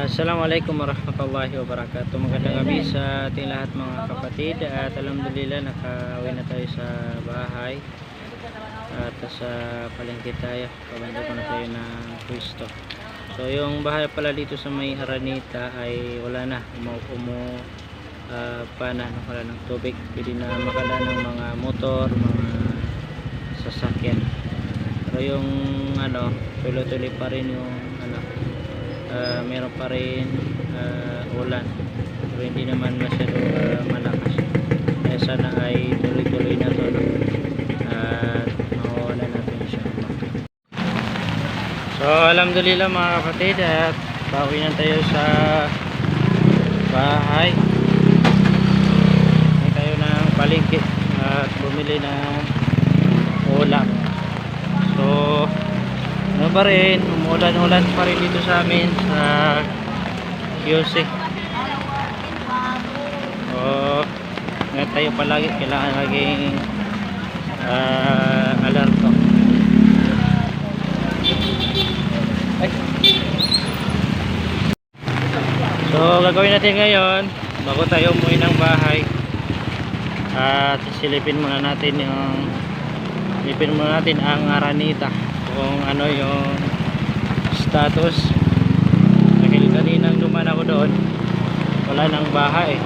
Assalamualaikum warahmatullahi wabarakatuh. Magandang gabi sa ating lahat mga kapatid. At alhamdulillah nakauwi na tayo sa bahay. At sa palengke tayo. Pabanda ko na tayo ng pwesto. So yung bahay pala dito sa may Araneta ay wala na. Wala ng tubig. Pwede na makadaan ng mga motor, mga sasakyan. Pero yung tuloy-tuloy pa rin yung meron pa rin ulan, pero hindi naman masyado malakas. Kaya sana ay tuloy-tuloy na to, at mawawalan natin siya. So alhamdulillah mga kapatid, at pauwi na tayo sa bahay. May tayo ng palengke at bumili ng ulam. So pa rin, umulan-ulan pa rin dito sa amin sa QC. So nga tayo palagi, kailangan laging alerto. So gagawin natin ngayon, bago tayo umuwi ng bahay, at silipin muna natin ang Araneta, kung ano yung status, dahil kaninang duman ako doon wala nang bahay.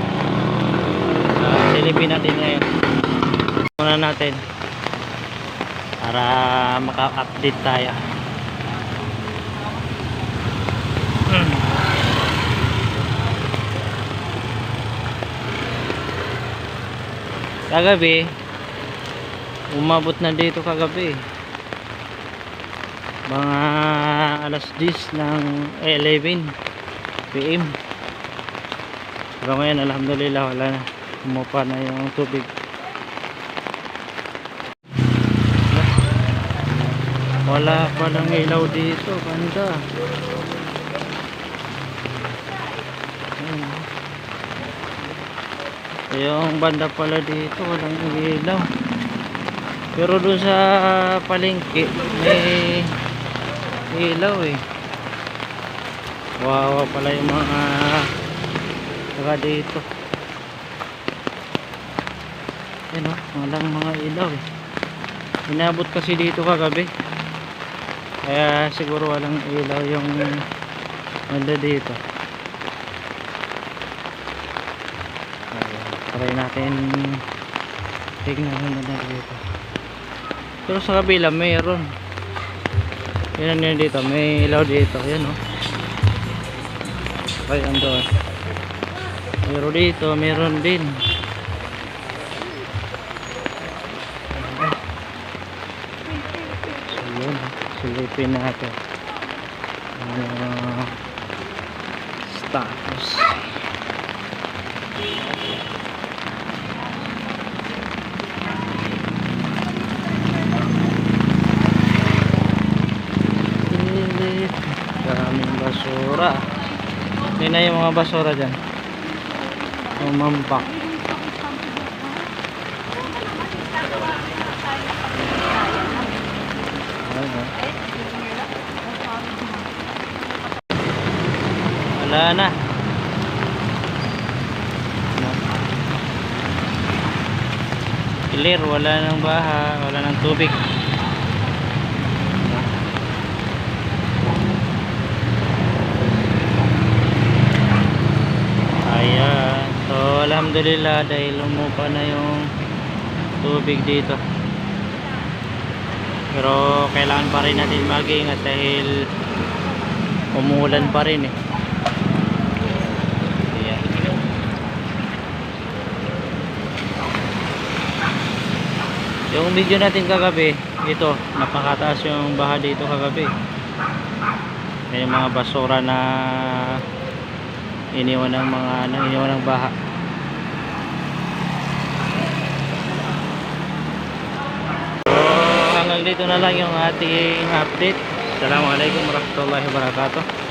Silipin natin ngayon muna natin para maka-update tayo. Kagabi umabot na dito, kagabi mga alas 10 ng 11 PM. Pero ngayon alhamdulillah wala na, umupa na yung tubig. Wala pa lang ilaw dito, banda. Yung banda pala dito walang ilaw, pero doon sa palengke may ilaw eh. Wow, pala yung mga taga dito. Yan o, walang mga ilaw eh. Inabot kasi dito kagabi, kaya siguro walang ilaw yung nanda dito. Try natin tignan na dito. Pero sa kabila mayroon. Yan yun dito, may ilaw dito. Yan o. Okay, ando. Pero dito, meron din. So yun, silipin natin status. Daming basura. Yun na yung mga basura dyan, umampak. Wala na. Clear, wala nang baha, wala nang tubig. Ayan, so alhamdulillah dahil umupa na yung tubig dito, pero kailangan pa rin natin mag-ingat dahil umulan pa rin eh. Ayan. Yung video natin kagabi, ito napakataas yung baha dito kagabi. May mga basura na iniwan ng baha. So hanggang dito na lang yung ating update. Assalamualaikum warahmatullahi wabarakatuh.